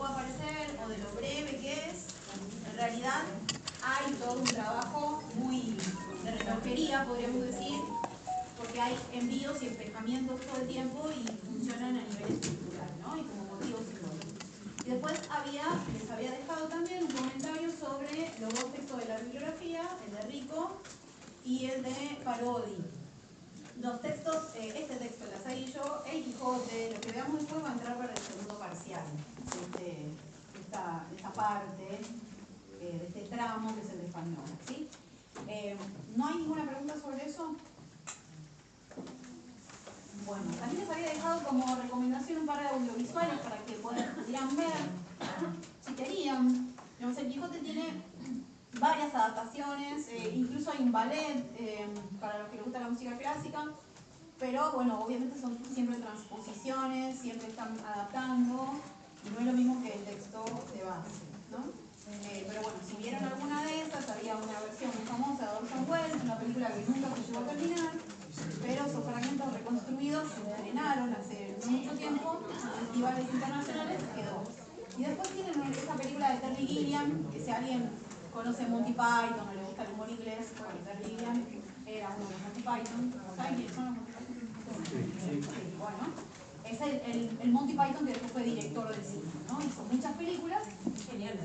puede parecer o de lo breve que es, en realidad hay todo un trabajo muy de relojería, podríamos decir, porque hay envíos y espejamientos todo el tiempo y funcionan a nivel estructural, ¿no? Y como motivos simbólicos. Y después les había dejado también un comentario sobre los dos textos de la bibliografía, el de Rico y el de Parodi. Los textos, este texto, el Lazarillo, el Quijote, lo que veamos después va a entrar para el segundo parcial de esta parte, de este tramo que es el de español, ¿sí? ¿No hay ninguna pregunta sobre eso? Bueno, también les había dejado como recomendación un par de audiovisuales para que pudieran ver, si querían. Digamos, el Quijote tiene varias adaptaciones, incluso hay un ballet para los que les gusta la música clásica, pero bueno, obviamente son siempre transposiciones, siempre están adaptando, y no es lo mismo que el texto de base, ¿no? Pero bueno, si vieron alguna de estas, había una versión muy famosa de Orson Welles, una película que nunca se llegó a terminar, pero esos fragmentos reconstruidos se estrenaron hace mucho tiempo en festivales internacionales, quedó. Y después tienen esta película de Terry Gilliam, que si alguien conoce Monty Python o le gusta el humor inglés, bueno, Terry Gilliam era uno de los Monty Python. ¿Saben quiénes son los Monty Python? Sí, bueno, es el Monty Python que después fue director del cine, ¿no? Hizo muchas películas. Genial.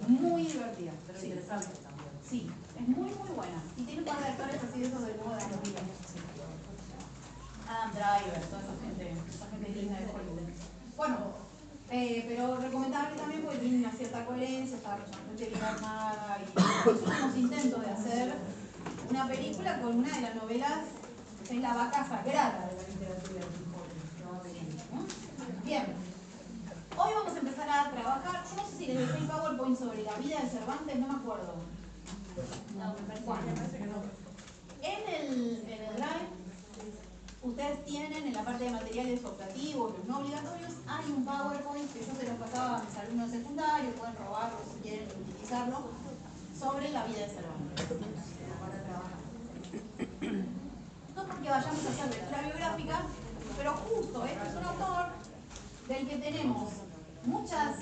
Muy divertida. Pero interesante también. Sí, es muy buena. Y tiene un par de actores así de esos del nuevo de los días. Adam Driver, toda esa gente linda de Hollywood. Bueno, pero recomendable también porque tiene una cierta coherencia, está bastante bien armada y hicimos intentos de hacer una película con una de las novelas que es la vaca sagrada de la literatura del Quijote, ¿no? Bien, hoy vamos a empezar a trabajar, yo no sé si les dejé el PowerPoint sobre la vida de Cervantes, no me acuerdo. No, me parece que no. En el Drive, ustedes tienen en la parte de materiales optativos, los no obligatorios, hay un PowerPoint que yo se los pasaba a mis alumnos secundarios, pueden robarlo si quieren utilizarlo, sobre la vida de Cervantes, para trabajar. No porque vayamos a hacer lectura biográfica, pero justo este es un autor del que tenemos muchas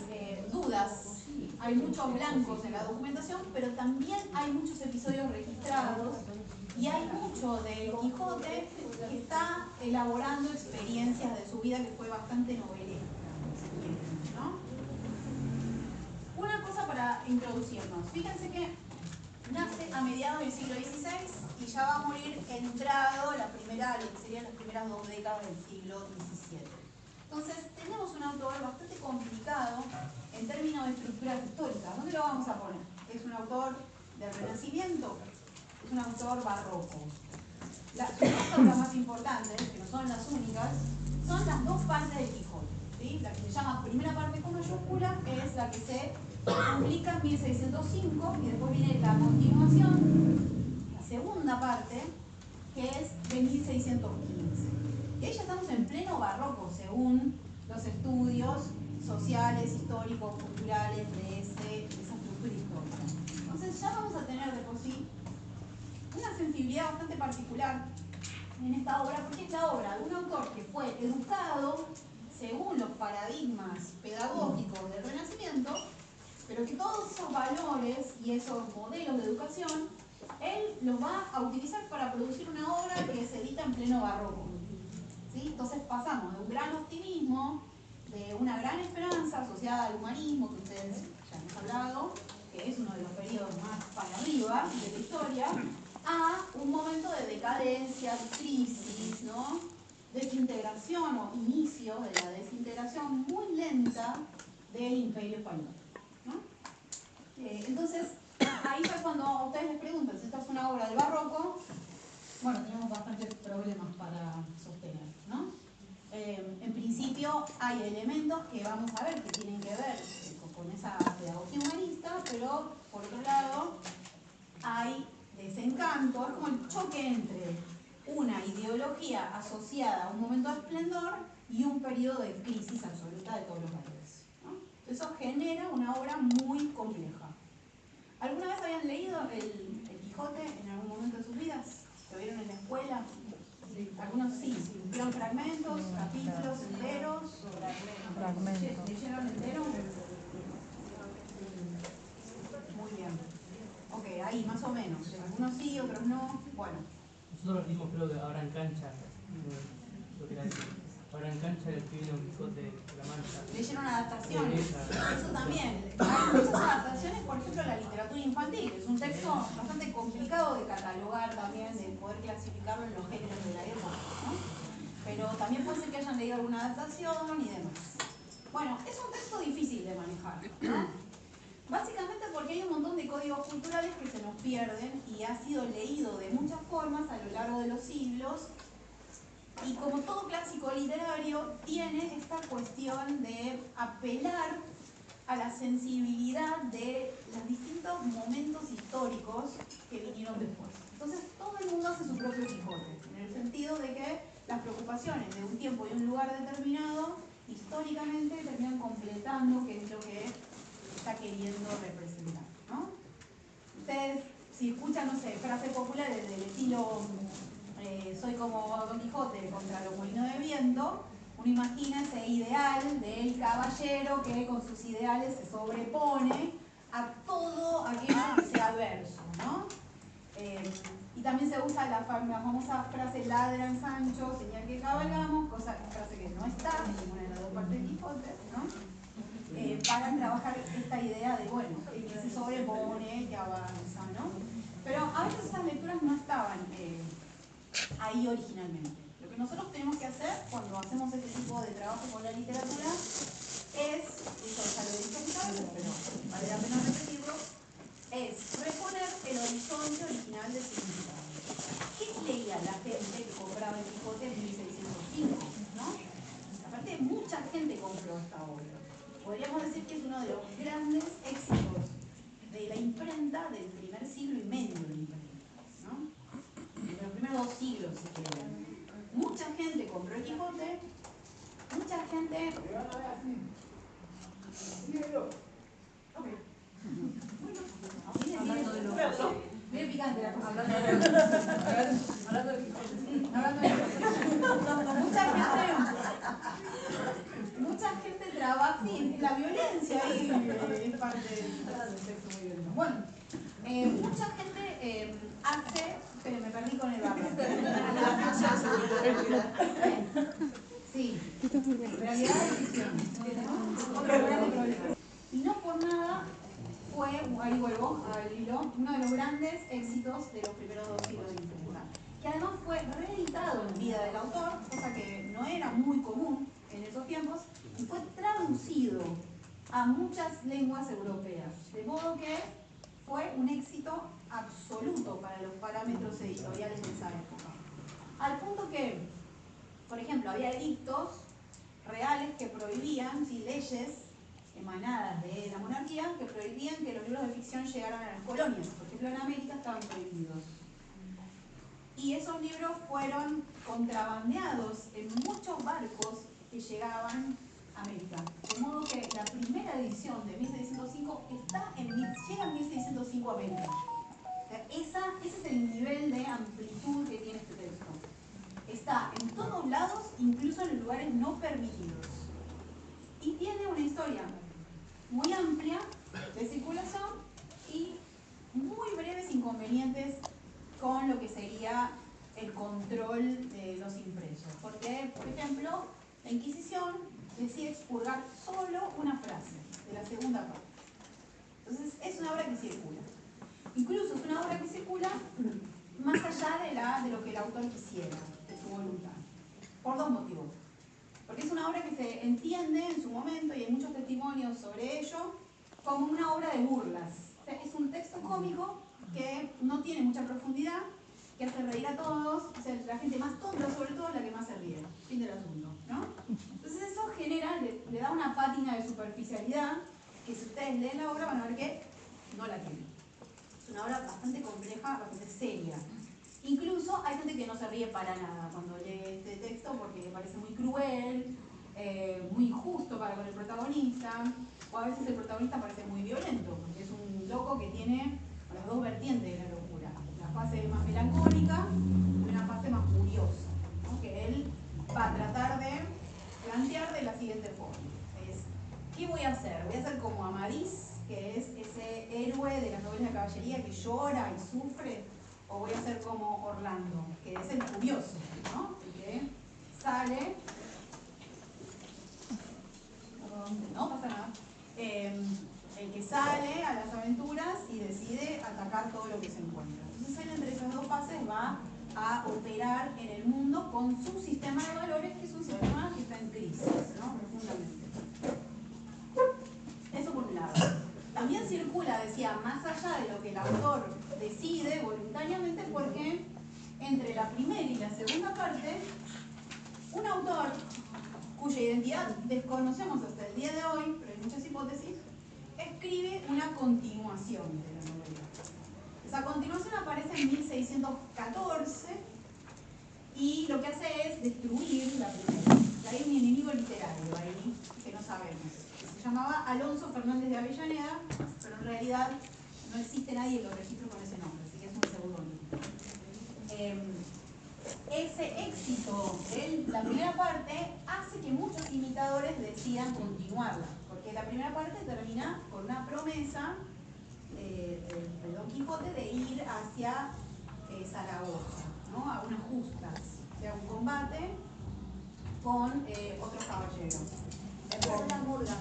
dudas, hay muchos blancos en la documentación, pero también hay muchos episodios registrados y hay mucho del Quijote que está elaborando experiencias de su vida que fue bastante novelesca, ¿no? Una cosa para introducirnos, fíjense que nace a mediados del siglo XVI y ya va a morir entrado lo que serían las primeras 2 décadas del siglo XVII. Entonces, tenemos un autor bastante complicado en términos de estructuras históricas. ¿Dónde lo vamos a poner? ¿Es un autor del Renacimiento? ¿Es un autor barroco? Las dos obras más importantes, que no son las únicas, son las dos partes del Quijote, ¿sí? La que se llama primera parte con mayúscula es la que se publica en 1605 y después viene la continuación, la segunda parte, que es de 1615. Y ahí ya estamos en pleno barroco, según los estudios sociales, históricos, culturales de esa estructura histórica. Entonces ya vamos a tener de por sí una sensibilidad bastante particular en esta obra, porque es la obra de un autor que fue educado según los paradigmas pedagógicos del Renacimiento, pero que todos esos valores y esos modelos de educación, él los va a utilizar para producir una obra que se edita en pleno barroco. ¿Sí? Entonces pasamos de un gran optimismo, de una gran esperanza asociada al humanismo, que ustedes ya hemos hablado, que es uno de los periodos más para arriba de la historia, a un momento de decadencia, de crisis, ¿no? Desintegración o inicio de la desintegración muy lenta del Imperio Español, ¿no? Entonces, ahí ya cuando ustedes les preguntan si esta es una obra del barroco, bueno, tenemos bastantes problemas para sostener, ¿no? En principio hay elementos que vamos a ver que tienen que ver con esa pedagogía humanista, pero por otro lado hay desencanto, es como el choque entre una ideología asociada a un momento de esplendor y un periodo de crisis absoluta de todos los valores, ¿no? Eso genera una obra muy compleja. ¿Alguna vez habían leído el Quijote en algún momento de sus vidas? ¿Lo vieron en la escuela? Algunos sí, vieron fragmentos, capítulos enteros. Fragmentos. ¿Leyeron entero? Muy bien. Ok, ahí más o menos. Algunos sí, otros no. Bueno. Nosotros vimos, creo que ahora en cancha, ahora en cancha le escribí Don Quijote de la Mancha. Leyeron adaptaciones. Eso también. Hay muchas adaptaciones, por ejemplo, la literatura infantil. Es un texto bastante complicado de catalogar también, de poder clasificarlo en los géneros de la época, ¿no? Pero también puede ser que hayan leído alguna adaptación y demás. Bueno, es un texto difícil de manejar, ¿no? Básicamente porque hay un montón de códigos culturales que se nos pierden y ha sido leído de muchas formas a lo largo de los siglos. Y como todo clásico literario, tiene esta cuestión de apelar a la sensibilidad de los distintos momentos históricos que vinieron después. Entonces, todo el mundo hace su propio Quijote, en el sentido de que las preocupaciones de un tiempo y un lugar determinado, históricamente, terminan completando qué es lo que está queriendo representar, ¿no? Ustedes, si escuchan, no sé, frases populares del estilo soy como Don Quijote contra los molinos de viento, uno imagina ese ideal del caballero que con sus ideales se sobrepone a todo aquello que sea adverso, ¿no? Y también se usa la famosa frase ladran Sancho, señal que cabalgamos, frase que no está en ninguna de las dos partes del Quijote, ¿no? Para trabajar esta idea de, bueno, el que se sobrepone, que avanza, ¿no? Pero a veces esas lecturas no estaban ahí originalmente. Lo que nosotros tenemos que hacer cuando hacemos este tipo de trabajo con la literatura es, eso ya lo he dicho muchas veces, pero vale la pena repetirlo, es reponer el horizonte original del significado. ¿Qué leía la gente que compraba el Quijote en 1605? ¿No? Aparte, mucha gente compró esta obra. Podríamos decir que es uno de los grandes éxitos de la imprenta del primer siglo y medio de la imprenta, ¿no? De los primeros 2 siglos, si quieren. Mucha gente compró el Quijote, mucha gente... Okay. Bueno, bien picante la cosa. Hablando de Quijote. Hablando de Quijote. Mucha gente trabaja, sí, la violencia ahí es parte del sexo muy violento. Bueno, mucha gente hace, pero me perdí con el barrio. Sí, realidad de ficción. Otro grande problema. Y no por nada fue, ahí vuelvo al hilo, uno de los grandes éxitos de los primeros 2 siglos de literatura. Que además fue reeditado en vida del autor, cosa que no era muy común en esos tiempos, y fue traducido a muchas lenguas europeas. De modo que fue un éxito absoluto para los parámetros editoriales de esa época. Al punto que, por ejemplo, había edictos reales que prohibían, sí, leyes emanadas de la monarquía, que prohibían que los libros de ficción llegaran a las colonias. Por ejemplo, en América estaban prohibidos. Y esos libros fueron contrabandeados en muchos barcos que llegaban a América. De modo que la primera edición de 1605 llega en 1605 a América. O sea, ese es el nivel de amplitud que tiene este texto. Está en todos lados, incluso en los lugares no permitidos. Y tiene una historia muy amplia de circulación y muy breves inconvenientes con lo que sería el control de los impresos. Porque, por ejemplo, la Inquisición decide expurgar solo una frase de la segunda parte. Entonces, es una obra que circula. Incluso es una obra que circula más allá de lo que el autor quisiera, de su voluntad. Por 2 motivos. Porque es una obra que se entiende en su momento, y hay muchos testimonios sobre ello, como una obra de burlas. O sea, es un texto cómico que no tiene mucha profundidad, que hace reír a todos, o sea, la gente más tonta sobre todo es la que más se ríe. Fin del asunto, ¿no? Entonces eso genera, le da una pátina de superficialidad, que si ustedes leen la obra van a ver que no la tiene. Es una obra bastante compleja, bastante seria. Incluso hay gente que no se ríe para nada cuando lee este texto porque le parece muy cruel, muy injusto para con el protagonista, o a veces el protagonista parece muy violento, porque es un loco que tiene las 2 vertientes de la locura, la fase más melancólica y una fase más furiosa. va a tratar de plantear de la siguiente forma. ¿Qué voy a hacer? ¿Voy a hacer como Amadís, que es ese héroe de las novelas de caballería que llora y sufre? ¿O voy a ser como Orlando, que es el curioso, ¿no? El que sale... No pasa nada. El que sale a las aventuras y decide atacar todo lo que se encuentra. Entonces él entre esas dos fases va a operar en el mundo con su sistema de valores, que es un sistema que está en crisis, ¿no? Profundamente. Eso por un lado. También circula, decía, más allá de lo que el autor decide voluntariamente, porque entre la primera y la segunda parte, un autor cuya identidad desconocemos hasta el día de hoy, pero hay muchas hipótesis, escribe una continuación de la novela. Esa continuación aparece en 1614 y lo que hace es destruir la primera. Hay un enemigo literario ahí que no sabemos. Se llamaba Alonso Fernández de Avellaneda, pero en realidad no existe nadie que lo registre con ese nombre, así que es un seudónimo. Ese éxito de la primera parte hace que muchos imitadores decidan continuarla, porque la primera parte termina con una promesa de Don Quijote de ir hacia Zaragoza, ¿no? A unas justas, o sea, un combate con otros caballeros. Esa es la murga.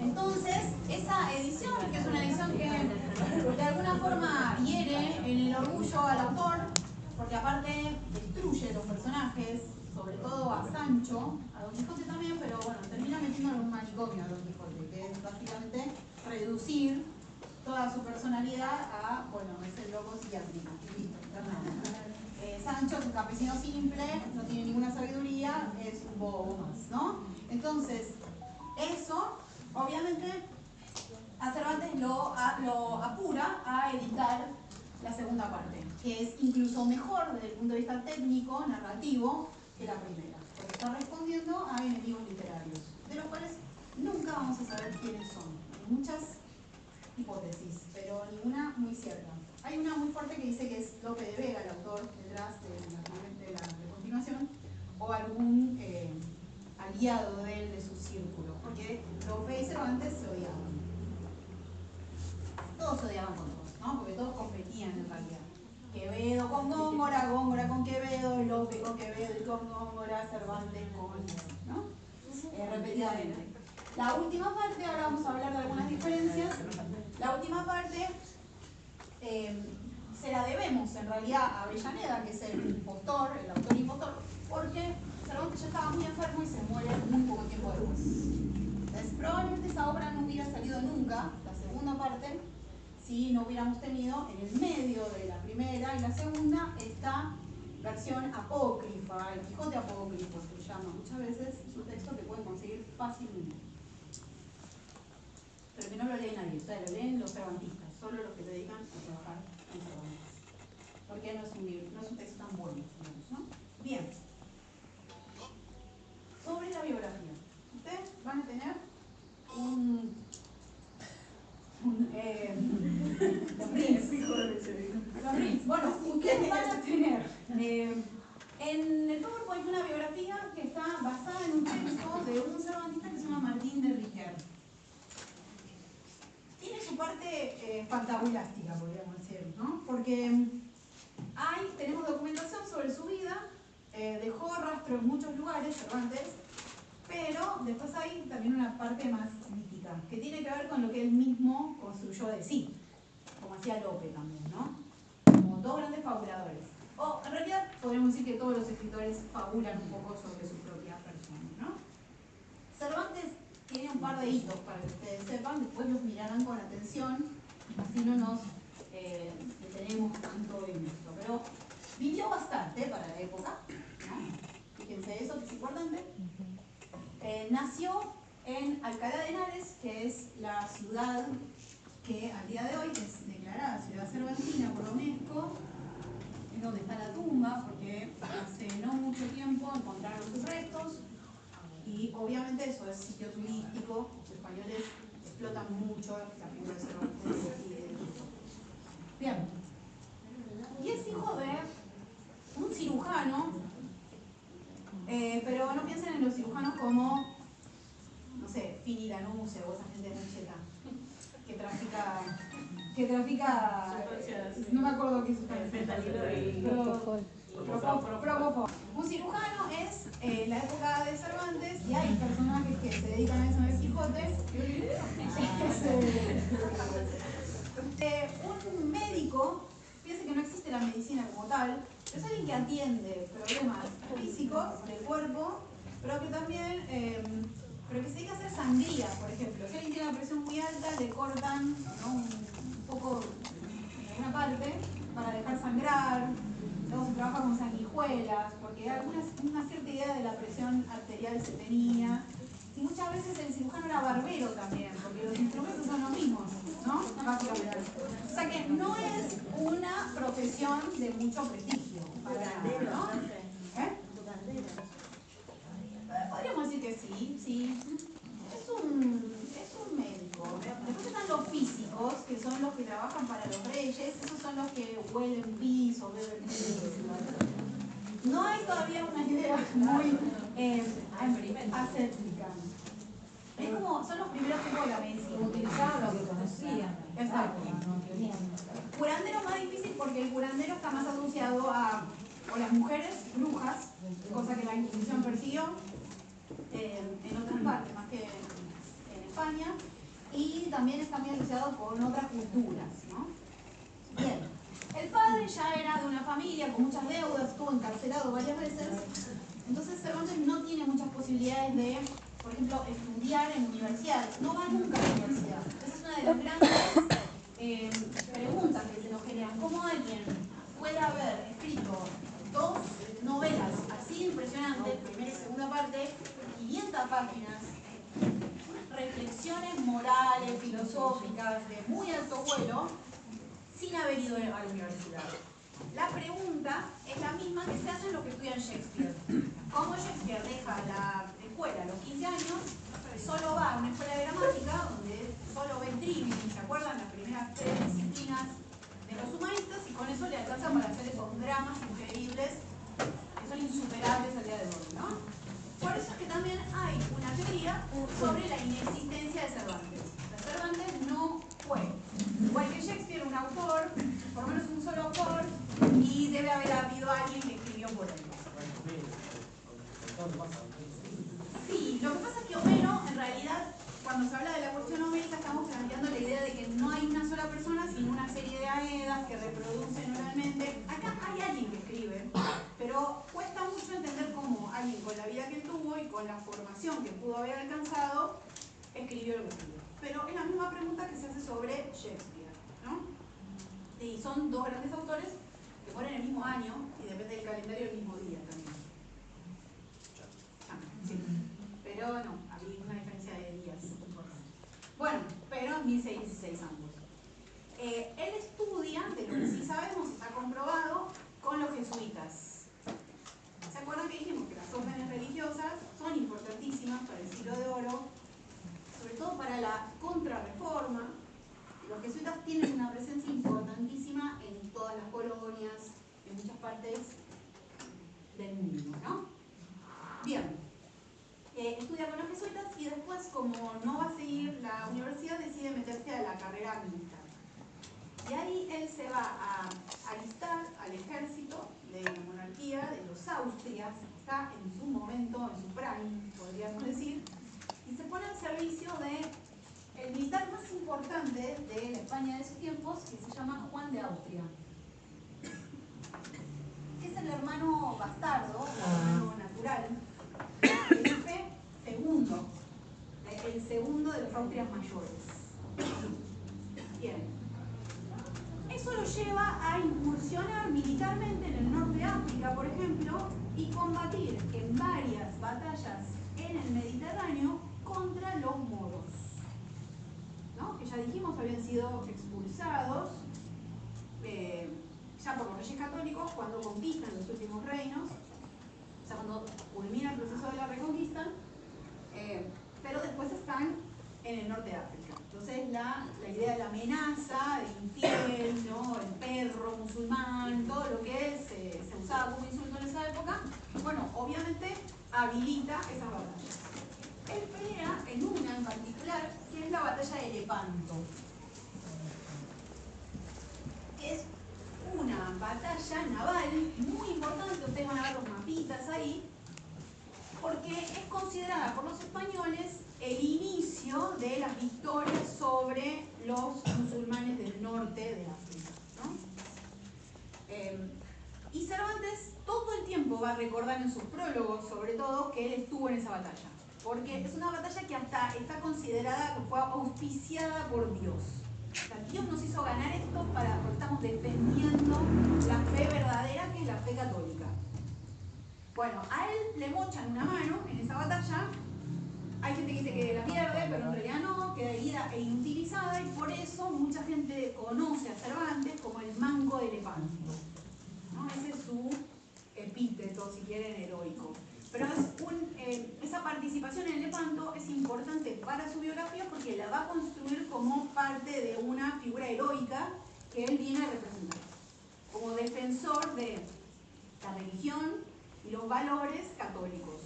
Entonces, esa edición, que es una edición que de alguna forma hiere en el orgullo al autor, porque aparte destruye los personajes, sobre todo a Sancho, a Don Quijote también, pero bueno, termina metiéndole un manicomio a Don Quijote, que es básicamente reducir toda su personalidad a, bueno, es el loco psiquiátrico. Sancho es un campesino simple, no tiene ninguna sabiduría, es un bobo más, ¿no? Entonces, eso, obviamente, a Cervantes lo apura a editar la segunda parte, que es incluso mejor desde el punto de vista técnico, narrativo, que la primera, porque está respondiendo a enemigos literarios, de los cuales nunca vamos a saber quiénes son. Hay muchas hipótesis, pero ninguna muy cierta. Hay una muy fuerte que dice que es Lope de Vega, el autor detrás de la continuación, o algún aliado de él, de su círculo, porque Lope y Cervantes se odiaban. Todos se odiaban con todos, ¿no? Porque todos competían en realidad. Quevedo con Góngora, Góngora con Quevedo, Lope con Quevedo y con Góngora, Cervantes con, ¿no? Repetidamente. La última parte, ahora vamos a hablar de algunas diferencias. La última parte se la debemos en realidad a Avellaneda, que es el impostor, el autor impostor, porque Cervantes ya estaba muy enfermo y se muere muy poco tiempo después. Entonces, probablemente esa obra no hubiera salido nunca, la segunda parte, si no hubiéramos tenido en el medio de la primera y la segunda esta versión apócrifa, el Quijote apócrifo se llama muchas veces, es un texto que pueden conseguir fácilmente. Pero que no lo lee nadie, o sea, lo leen los cervantistas, solo los que se dedican a trabajar en Cervantes. Porque no es un libro, no es un texto tan bueno, digamos, ¿no? Bien. Sobre la biografía. Ustedes van a tener bueno, ustedes van a tener en el PowerPoint una biografía que está basada en un texto de un cervantista que se llama Martín de Riquer. Tiene su parte fantabulástica, podríamos decir, ¿no? Porque tenemos documentación sobre su vida, dejó rastro en muchos lugares, Cervantes, pero después hay también una parte más mítica, que tiene que ver con lo que él mismo construyó de sí, como hacía Lope también, ¿no? Como dos grandes fabuladores. O en realidad podríamos decir que todos los escritores fabulan un poco sobre su propia persona, ¿no? Cervantes tiene un par de hitos para que ustedes sepan, después los mirarán con atención, así no nos detenemos tanto en esto. Pero vivió bastante para la época, ¿no? Fíjense eso, que es importante. Nació en Alcalá de Henares, que es la ciudad que al día de hoy es declarada ciudad cervantina por la UNESCO, es donde está la tumba, porque hace no mucho tiempo encontraron sus restos, y obviamente eso es sitio turístico, los españoles explotan mucho la figura de Cervantes y de Quijote. Bien, y es Lanús o esa gente muy cheta que trafica, no me acuerdo qué sustancia. Propofol. Un cirujano es la época de Cervantes y hay personajes que se dedican a eso en el Quijote. Un médico, piensa que no existe la medicina como tal, pero es alguien que atiende problemas físicos del cuerpo, pero que también pero que se dedica a hacer sangría, por ejemplo. Si alguien tiene una presión muy alta, le cortan, ¿no?, un poco en alguna parte para dejar sangrar. Luego se trabaja con sanguijuelas, porque una cierta idea de la presión arterial se tenía. Y muchas veces el cirujano era barbero también, porque los instrumentos son los mismos, ¿no? Básicamente. O sea que no es una profesión de mucho prestigio, para nada, ¿no? Podríamos decir que sí. Es un médico. Después están los físicos, que son los que trabajan para los reyes. Esos son los que huelen pis o beben pis. No hay todavía una idea muy aséptica. Es como, son los primeros tipos de la medicina. Utilizaban lo que conocían. Exacto. Curandero más difícil porque el curandero está más asociado a las mujeres brujas, cosa que la Inquisición persiguió en otras partes, más que en España, y también está muy asociado con otras culturas, ¿no? Bien, el padre ya era de una familia con muchas deudas, estuvo encarcelado varias veces, entonces Cervantes no tiene muchas posibilidades de, por ejemplo, estudiar en universidades, no va nunca a la universidad. Esa es una de las grandes preguntas que se nos generan. ¿Cómo alguien puede haber escrito 2 novelas así impresionantes, primera y segunda parte, 500 páginas, reflexiones morales, filosóficas, de muy alto vuelo, sin haber ido a la universidad? La pregunta es la misma que se hacen los que estudian Shakespeare. ¿Cómo Shakespeare deja la escuela a los 15 años, solo va a una escuela de gramática, donde solo ve trivium, ¿se acuerdan? Las primeras 3 disciplinas de los humanistas, y con eso le alcanza para hacer esos dramas increíbles que son insuperables al día de hoy, ¿no? Por eso es que también hay una teoría sobre la inexistencia de Cervantes. Cervantes no fue, igual que Shakespeare, un autor, por lo menos un solo autor, y debe haber habido alguien que escribió por él. Sí, lo que pasa es que Homero, en realidad, cuando se habla de la cuestión homérica, estamos planteando la idea de que no hay una sola persona, sino una serie de aedas que reproducen oralmente. Acá hay alguien que escribe, pero cuesta mucho entender cómo alguien con la vida que tuvo y con la formación que pudo haber alcanzado, escribió lo que escribió. Pero es la misma pregunta que se hace sobre Shakespeare, ¿no? Y son 2 grandes autores que mueren el mismo año y depende del calendario el mismo día también. Sí. Pero no, había una diferencia de días importante. Bueno, pero en 1616 ambos. Él estudia, de lo que sí sabemos, está comprobado, con los jesuitas. ¿Se acuerdan que dijimos que las órdenes religiosas son importantísimas para el siglo de oro, sobre todo para la contrarreforma? Los jesuitas tienen una presencia importantísima en todas las colonias, en muchas partes del mundo, ¿no? Bien. Estudia con los jesuitas y después, como no va a seguir la universidad, decide meterse a la carrera militar. Y ahí él se va a alistar al ejército de la monarquía de los Austrias, está en su momento, en su prime, podríamos decir, y se pone al servicio de el militar más importante de la España de esos tiempos, que se llama Juan de Austria, que es el hermano bastardo, el hermano natural, Felipe II, el segundo de los Austrias mayores. Bien. Eso lo lleva a incursionar militarmente en el norte de África, por ejemplo, y combatir en varias batallas en el Mediterráneo contra los moros, ¿no? Que ya dijimos habían sido expulsados ya por los reyes católicos cuando conquistan los últimos reinos, o sea, cuando culmina el proceso de la reconquista, pero después están en el norte de África. Entonces la idea de la amenaza, el infiel, ¿no?, el perro musulmán, todo lo que se usaba como insulto en esa época, bueno, obviamente habilita esas batallas. él pelea en una en particular, que es la batalla de Lepanto, que es una batalla naval muy importante. Ustedes van a ver los mapitas ahí, porque es considerada por los españoles el inicio de las victorias sobre los musulmanes del norte de África, ¿no? Y Cervantes todo el tiempo va a recordar en sus prólogos, sobre todo, que él estuvo en esa batalla, porque es una batalla que hasta está considerada que fue auspiciada por Dios. O sea, Dios nos hizo ganar esto porque estamos defendiendo la fe verdadera, que es la fe católica. Bueno, a él le mochan una mano en esa batalla. Hay gente que dice que la pierde, pero en realidad no, queda herida e inutilizada, y por eso mucha gente conoce a Cervantes como el manco de Lepanto, ¿no? Ese es su epíteto, si quieren, heroico. Pero esa participación en Lepanto es importante para su biografía porque la va a construir como parte de una figura heroica que él viene a representar, como defensor de la religión y los valores católicos,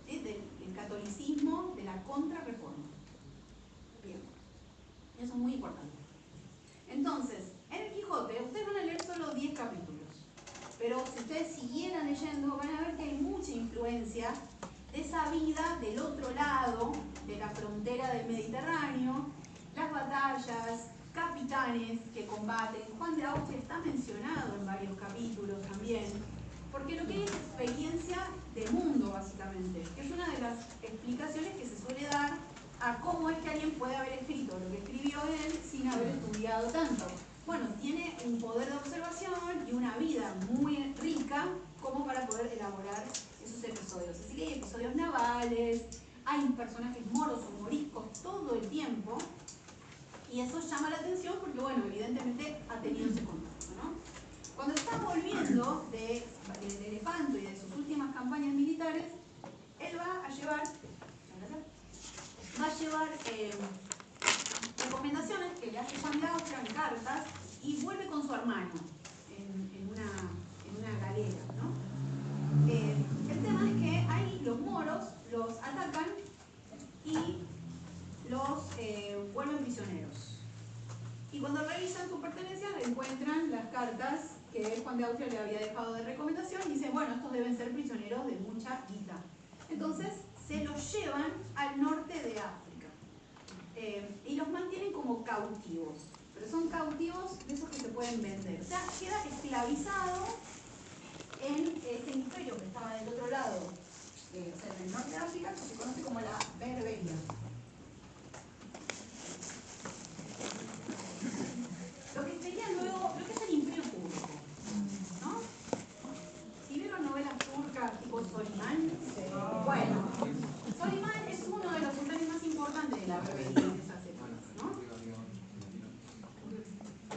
¿sí? Del catolicismo, de la contrarreforma. Bien, eso es muy importante. Entonces, en el Quijote, ustedes van a leer solo 10 capítulos, pero si ustedes siguieran leyendo, van a ver que hay mucha influencia de esa vida del otro lado de la frontera del Mediterráneo, las batallas, capitanes que combaten. Juan de Austria está mencionado en varios capítulos también, porque lo que hay es experiencia de mundo, básicamente, que es una de las explicaciones que se suele dar a cómo es que alguien puede haber escrito lo que escribió él sin haber estudiado tanto. Bueno, tiene un poder de observación y una vida muy rica como para poder elaborar esos episodios. Así que hay episodios navales, hay personajes moros o moriscos todo el tiempo, y eso llama la atención porque, bueno, evidentemente ha tenido ese contacto, ¿no? Cuando está volviendo de Lepanto y de sus últimas campañas militares, él va a llevar recomendaciones que le hace Juan de Austria en cartas, y vuelve con su hermano en una galera, ¿no? El tema es que ahí los moros los atacan y los vuelven prisioneros. Y cuando revisan sus pertenencias encuentran las cartas que Juan de Austria le había dejado de recomendación y dicen, bueno, estos deben ser prisioneros de mucha guita. Entonces se los llevan al norte de África y los mantienen como cautivos, pero son cautivos de esos que se pueden vender. O sea, queda esclavizado en ese imperio que estaba del otro lado, o sea, en el norte de África, que se conoce como la Berbería. Lo que sería luego, lo que es el imperio turco, ¿no? Si vieron novelas turcas tipo Solimán, bueno, Solimán es uno de los sultanes más importantes de la Berbería en esas épocas, ¿no?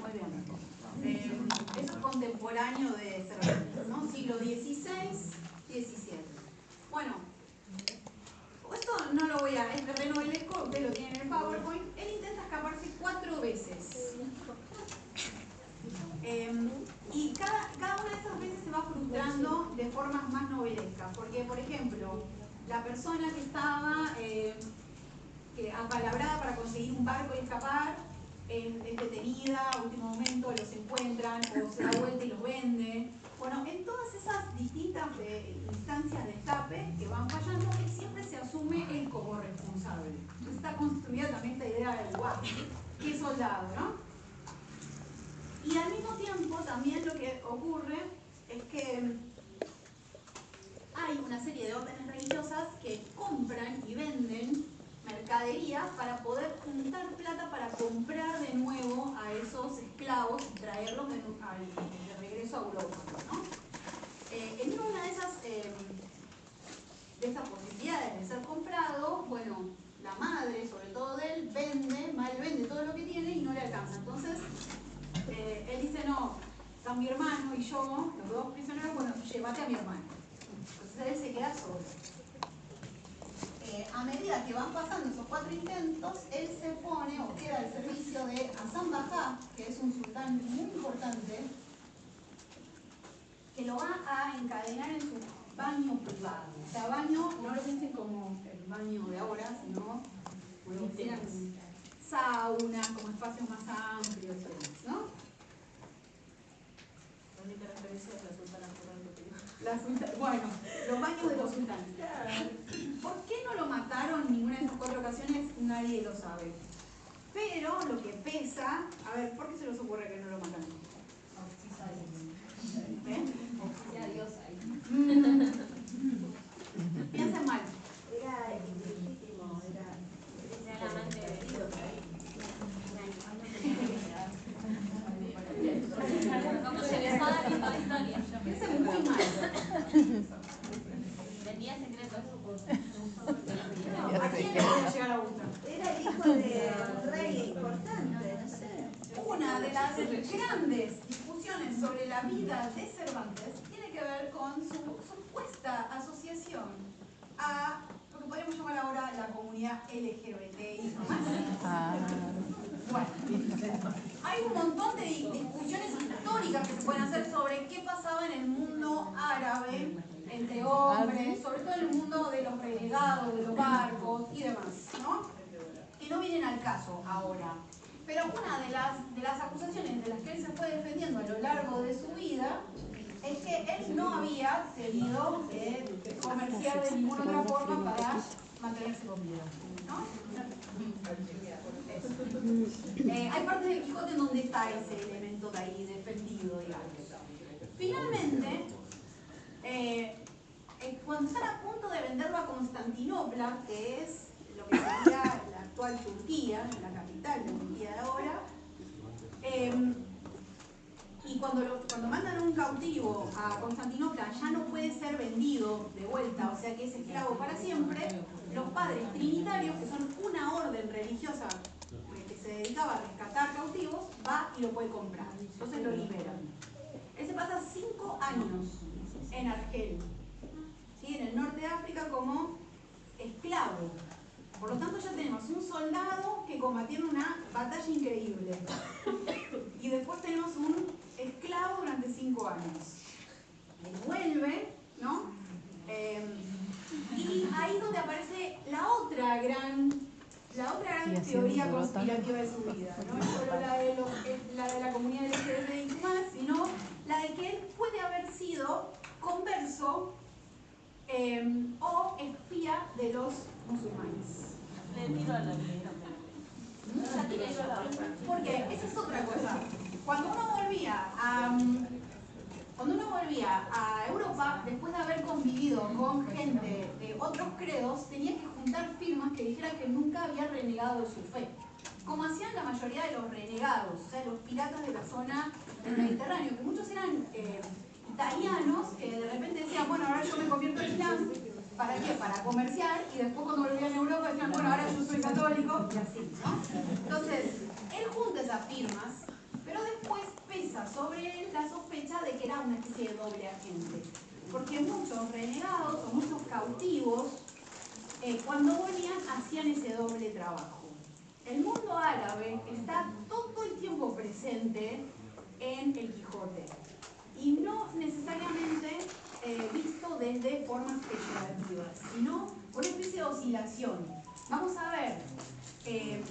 Muy bien. Eso es contemporáneo de Cervantes, ¿no? Siglo XVI, XVII. Bueno, esto no lo voy a, es terrenovelesco, ustedes lo tienen en el PowerPoint. Él intenta escaparse 4 veces. Y cada una de esas veces se va frustrando de formas más novelescas, porque, por ejemplo, la persona que estaba apalabrada para conseguir un barco y escapar es detenida, a último momento los encuentran o se da vuelta y los vende. Bueno, en todas esas distintas instancias de escape que van fallando, él siempre se asume él como responsable. Entonces está construida también esta idea del guau, qué soldado, ¿no? Y al mismo tiempo también lo que ocurre es que hay una serie de órdenes religiosas que compran y venden mercadería para poder juntar plata para comprar de nuevo a esos esclavos y traerlos de regreso a Europa, ¿no? En una de esas posibilidades de ser comprado, bueno, la madre, sobre todo de él, vende todo lo que tiene y no le alcanza. Entonces, él dice, no, está mi hermano y yo, los dos prisioneros, bueno, llévate a mi hermano. Entonces él se queda solo. A medida que van pasando esos 4 intentos, él se pone o queda al servicio de Hasan Bajá, que es un sultán muy importante, que lo va a encadenar en su baño privado. O sea, baño, no lo piensen como el baño de ahora, sino como que sean saunas, como espacios más amplios, ¿no? La única referencia es la sultana Bueno, los baños de los sultanes. ¿Por qué no lo mataron en ninguna de esas 4 ocasiones? Nadie lo sabe. Pero lo que pesa, a ver, ¿por qué se les ocurre que no lo mataron? Oficina Dios ahí. Piensen mal. Era ilegítimo, era la amante de Dios. Como Sherezada viendo la historia. Piensen muy mal. Vendía secretos. ¿A quién le puede llegar a gustar? era el hijo de un rey importante, no sé. Una de las grandes discusiones sobre la vida de Cervantes tiene que ver con su supuesta asociación a lo que podríamos llamar ahora la comunidad LGBTI. Bueno, hay un montón de discusiones históricas que se pueden hacer sobre qué pasaba en el mundo árabe entre hombres, sobre todo en el mundo de los renegados, de los barcos y demás, ¿no? Que no vienen al caso ahora. Pero una de las acusaciones de las que él se fue defendiendo a lo largo de su vida es que él no había tenido que comerciar de ninguna otra forma para mantenerse con vida, ¿no? Hay partes del Quijote en donde está ese elemento de ahí defendido, digamos. Finalmente, cuando están a punto de venderlo a Constantinopla, que es lo que sería la actual Turquía, la capital de Turquía de ahora, y cuando mandan un cautivo a Constantinopla ya no puede ser vendido de vuelta, o sea que es esclavo para siempre, los padres trinitarios, que son una orden religiosa que se dedicaba a rescatar cautivos, va y lo puede comprar, entonces lo liberan. Él se pasa 5 años en Argel, ¿sí? En el norte de África como esclavo. Por lo tanto ya tenemos un soldado que combatió en una batalla increíble y después tenemos un esclavo durante 5 años. Él vuelve, ¿no? Y ahí es donde aparece la otra gran teoría conspirativa de su vida, ¿no? No solo la de la comunidad LGBTI+, sino la de que él puede haber sido converso o espía de los musulmanes. Le tiro a la vida. Porque esa es otra cosa. Cuando uno volvía a Europa, después de haber convivido con gente de otros credos, tenía que juntar firmas que dijeran que nunca había renegado de su fe. Como hacían la mayoría de los renegados, o sea, los piratas de la zona del Mediterráneo, que muchos eran italianos que de repente decían, bueno, ahora yo me convierto en islam. ¿Para qué? Para comerciar, y después cuando volvían a Europa decían, bueno, ahora yo soy católico, y así, ¿no? Entonces, él junta esas firmas, pero después pesa sobre él la sospecha de que era una especie de doble agente. Porque muchos renegados o muchos cautivos, cuando volvían, hacían ese doble trabajo. El mundo árabe está todo el tiempo presente en el Quijote, y no necesariamente visto desde formas peyorativas, sino una especie de oscilación. Vamos a ver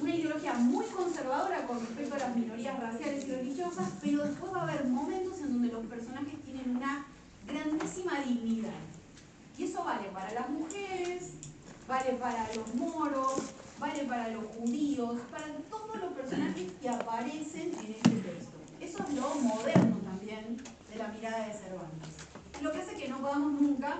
una ideología muy conservadora con respecto a las minorías raciales y religiosas, pero después va a haber momentos en donde los personajes tienen una grandísima dignidad. Y eso vale para las mujeres, vale para los moros, vale para los judíos, para todos los personajes que aparecen en este texto. Eso es lo moderno también de la mirada de Cervantes. Lo que hace que no podamos nunca,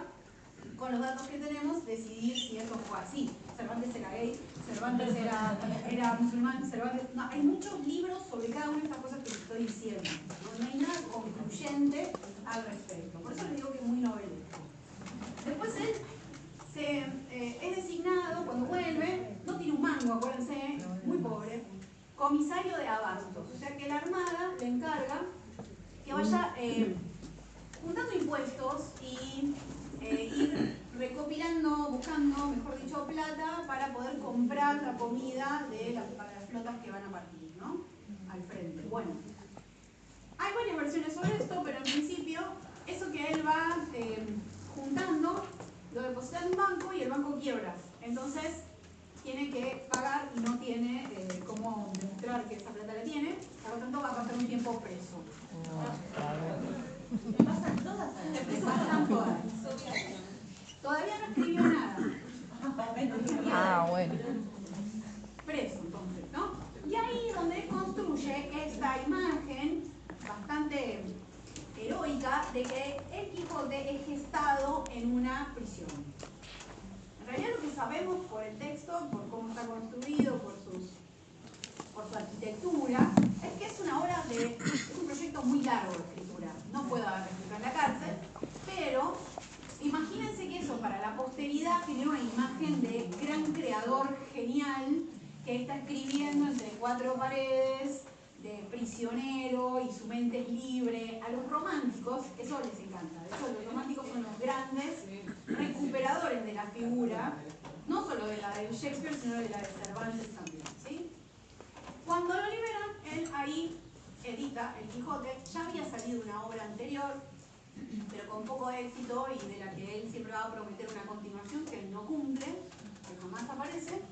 con los datos que tenemos, decidir si eso fue así. Cervantes era gay, Cervantes era musulmán, Cervantes... No, hay muchos libros sobre cada una de estas cosas que les estoy diciendo. No hay nada concluyente al respecto. Por eso les digo que es muy novelesco. Después él es designado, cuando vuelve, no tiene un mango, acuérdense, muy pobre, comisario de abastos. O sea que la Armada le encarga que vaya juntando impuestos y ir recopilando, buscando, mejor dicho, plata para poder comprar la comida para las flotas que van a partir, ¿no? Al frente. Bueno, hay varias versiones sobre esto, pero en principio, eso que él va juntando lo deposita en un banco y el banco quiebra. Entonces tiene que pagar y no tiene cómo demostrar que esa plata la tiene, por lo tanto va a pasar un tiempo preso. Me pasan todas. Le pasan todas. Todavía no escribió nada. Bueno. Preso entonces, ¿no? Y ahí es donde construye esta imagen bastante heroica de que el Quijote es gestado en una prisión. En realidad lo que sabemos por el texto, por cómo está construido, por su arquitectura, es que es una obra es un proyecto muy largo de escritura. No puedo haberlo escrito en la cárcel, pero imagínense que eso para la posteridad tiene una imagen de gran creador genial que está escribiendo entre cuatro paredes, de prisionero y su mente es libre. A los románticos eso les encanta. De hecho, los románticos son los grandes recuperadores de la figura, no solo de la de Shakespeare, sino de la de Cervantes también, ¿sí? Cuando lo liberan, él ahí edita El Quijote. Ya había salido una obra anterior, pero con poco éxito y de la que él siempre va a prometer una continuación que él no cumple, que jamás aparece.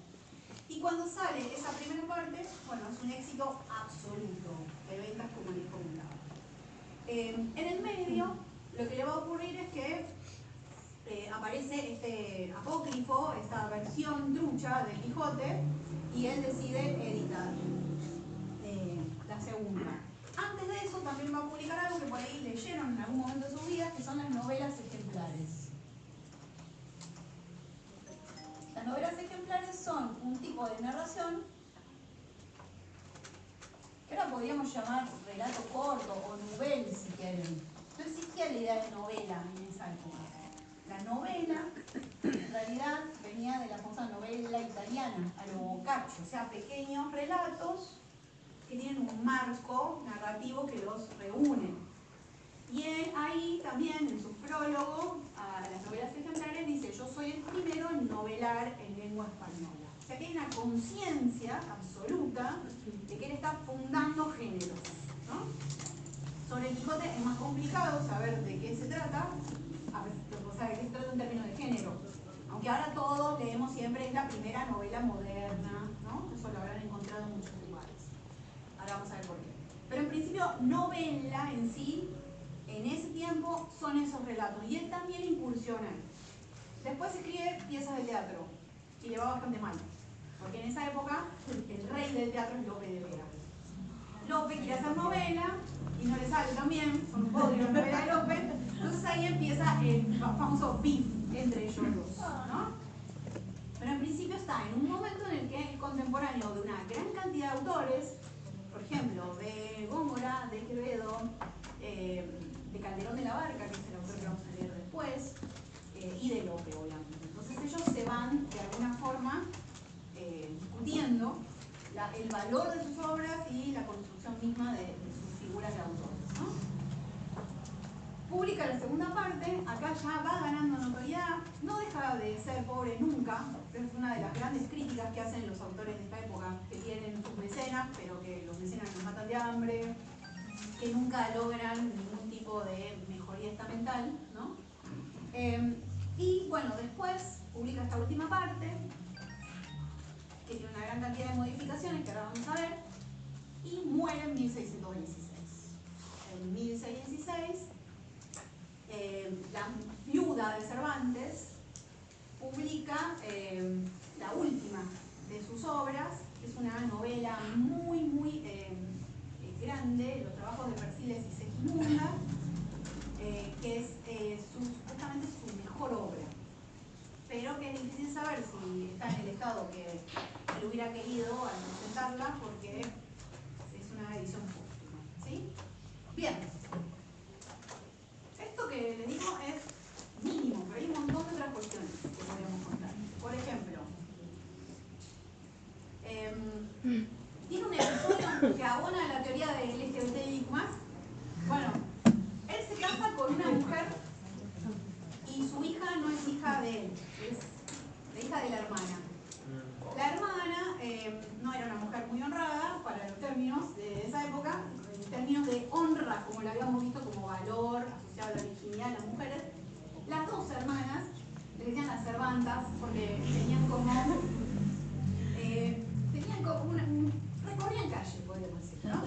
Y cuando sale esa primera parte, bueno, es un éxito absoluto de ventas, como les comentaba. En el medio, lo que le va a ocurrir es que aparece este apócrifo, esta versión trucha del Quijote, y él decide editar la segunda. Antes de eso también va a publicar algo que por ahí leyeron en algún momento de su vida, que son las novelas ejemplares. Las novelas ejemplares son un tipo de narración que ahora podríamos llamar relato corto o novel si quieren. No existía la idea de novela en esa época. La novela en realidad venía de la famosa novela italiana, a lo Boccaccio, o sea, pequeños relatos que tienen un marco narrativo que los reúne. Y él ahí también, en su prólogo a las novelas ejemplares, dice: yo soy el primero en novelar en lengua española. O sea que hay una conciencia absoluta de que él está fundando géneros, ¿no? Sobre el Quijote es más complicado saber de qué se trata, o sea, de qué se trata en términos de género. Aunque ahora todos leemos siempre, es la primera novela moderna, ¿no? Eso lo habrán encontrado en muchos lugares. Ahora vamos a ver por qué. Pero en principio, novela en sí, en ese tiempo, son esos relatos. Y él también incursiona. Después escribe piezas de teatro. Y le va bastante mal. Porque en esa época, el rey del teatro es Lope de Vega. Lope quiere hacer novela y no le sale tan bien. Son un bodrio la novela de Lope. Entonces ahí empieza el famoso beef entre ellos dos, ¿no? Pero en principio está en un momento en el que es contemporáneo de una gran cantidad de autores, por ejemplo, de Góngora, de Quevedo, de Calderón de la Barca, que es el autor que vamos a leer después, y de Lope, obviamente. Entonces ellos se van, de alguna forma, discutiendo el valor de sus obras y la construcción misma de sus figuras de autores, ¿no? Publica la segunda parte, acá ya va ganando notoriedad, no deja de ser pobre nunca, es una de las grandes críticas que hacen los autores de esta época, que tienen sus mecenas, pero que los mecenas los matan de hambre, que nunca logran ningún tipo de mejoría estamental, ¿no? Y bueno, después publica esta última parte, que tiene una gran cantidad de modificaciones que ahora vamos a ver, y muere en 1616. En 1616, la viuda de Cervantes publica la última de sus obras, que es una novela muy grande, Los trabajos de Persiles y Segismunda, que es supuestamente su mejor obra, pero que es difícil saber si está en el estado que él hubiera querido al presentarla, porque es una edición póstuma, ¿sí? Bien. Esto que les digo es mínimo, pero hay un montón de otras cuestiones que podríamos contar. Por ejemplo, tiene un episodio que abona la teoría del LGBTIQ+. Bueno, él se casa con una mujer y su hija no es hija de él, es la hija de la hermana. La hermana no era una mujer muy honrada para los términos de esa época, en términos de honra, como la habíamos visto como valor asociado a la virginidad de las mujeres. Las dos hermanas le decían Cervantas, porque tenían como recorrían calle, podríamos decir, ¿no?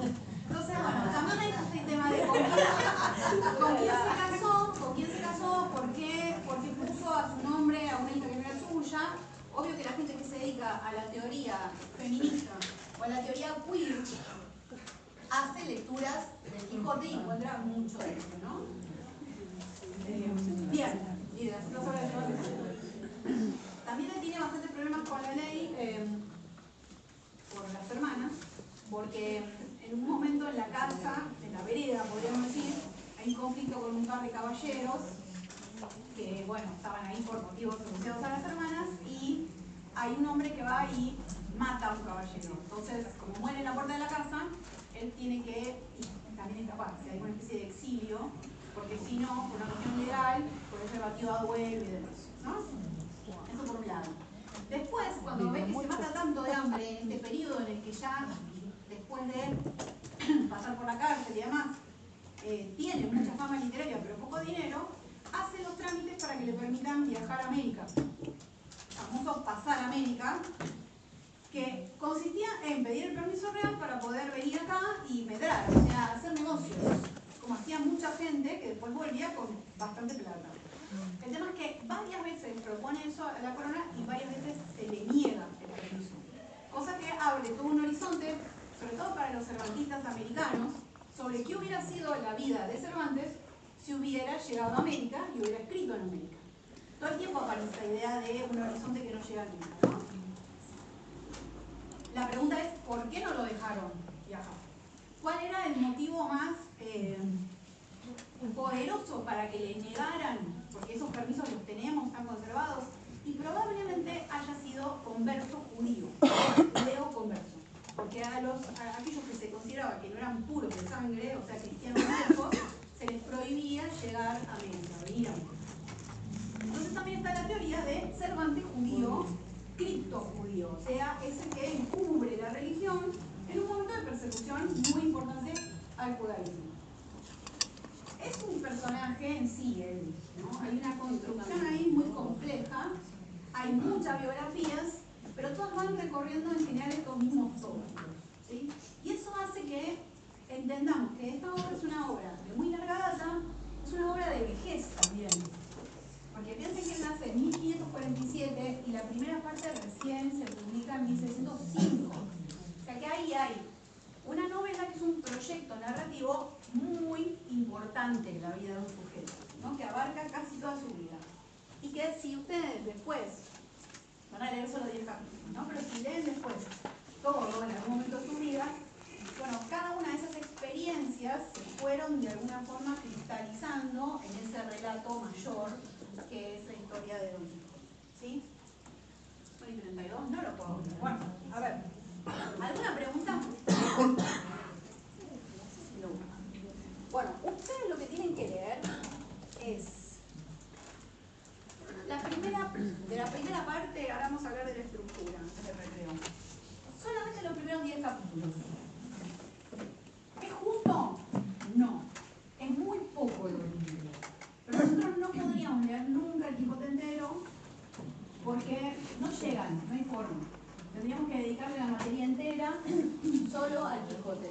Entonces, bueno, también hay este tema de con quién se casó, por qué puso a su nombre a una hija que no era suya. Obvio que la gente que se dedica a la teoría feminista o a la teoría queer hace lecturas del Quijote y encuentra mucho de esto, ¿no? Bien, y de las otras obras de Cervantes. También él tiene bastantes problemas con la ley por las hermanas, porque en un momento en la casa, en la vereda, podríamos decir, hay un conflicto con un par de caballeros que, bueno, estaban ahí por motivos asociados a las hermanas, y hay un hombre que va y mata a un caballero. Entonces, como muere en la puerta de la casa, él tiene que también escaparse, hay una especie de exilio, porque si no, por una cuestión legal, puede ser batido a duelo y demás, ¿no? Eso por un lado. Después, cuando ve que se mata tanto de hambre en este periodo en el que ya, después de pasar por la cárcel y demás, tiene mucha fama literaria pero poco dinero, hace los trámites para que le permitan viajar a América. Famoso pasar a América, que consistía en pedir el permiso real para poder venir acá y medrar, o sea, hacer negocios, como hacía mucha gente que después volvía con bastante plata. El tema es que varias veces propone eso a la corona y varias veces se le niega el permiso. Cosa que abre todo un horizonte, sobre todo para los cervantistas americanos, sobre qué hubiera sido la vida de Cervantes si hubiera llegado a América y hubiera escrito en América. Todo el tiempo aparece esta idea de un horizonte que no llega nunca, ¿no? La pregunta es, ¿por qué no lo dejaron viajar? ¿Cuál era el motivo más poderoso para que le negaran? Porque esos permisos los tenemos, están conservados, y probablemente haya sido converso judío, judeo converso. Porque a aquellos que se consideraba que no eran puros de sangre, o sea, cristianos viejos, se les prohibía llegar a América, venir a América. Entonces también está la teoría de Cervantes judío, criptojudío, o sea, es el que encubre la religión en un momento de persecución muy importante al judaísmo. Es un personaje en sí, él, ¿no? Hay una construcción ahí muy compleja, hay muchas biografías, pero todas van recorriendo en general estos mismos tópicos, ¿sí? Y eso hace que entendamos que esta obra es una obra de muy larga data, es una obra de vejez también. Porque piensen que él nace en 1547 y la primera parte recién se publica en 1605. O sea que ahí hay una novela que es un proyecto narrativo muy importante en la vida de un sujeto, ¿no? Que abarca casi toda su vida. Y que si ustedes después, van a leer solo 10 capítulos, ¿no? Pero si leen después todo en algún momento de su vida, bueno, cada una de esas experiencias se fueron de alguna forma cristalizando en ese relato mayor que es la historia de Don Quijote, ¿sí? ¿Son y 32? No lo puedo ver. Bueno, a ver, ¿alguna pregunta? No. Bueno, ustedes lo que tienen que leer es de la primera parte. Ahora vamos a hablar de la estructura del recreo. Solamente los primeros 10 capítulos. ¿Es justo? No. Es muy poco lo libre. Pero nosotros no podríamos leer nunca el Quijote entero porque no llegan, no hay forma. Tendríamos que dedicarle la materia entera solo al Quijote.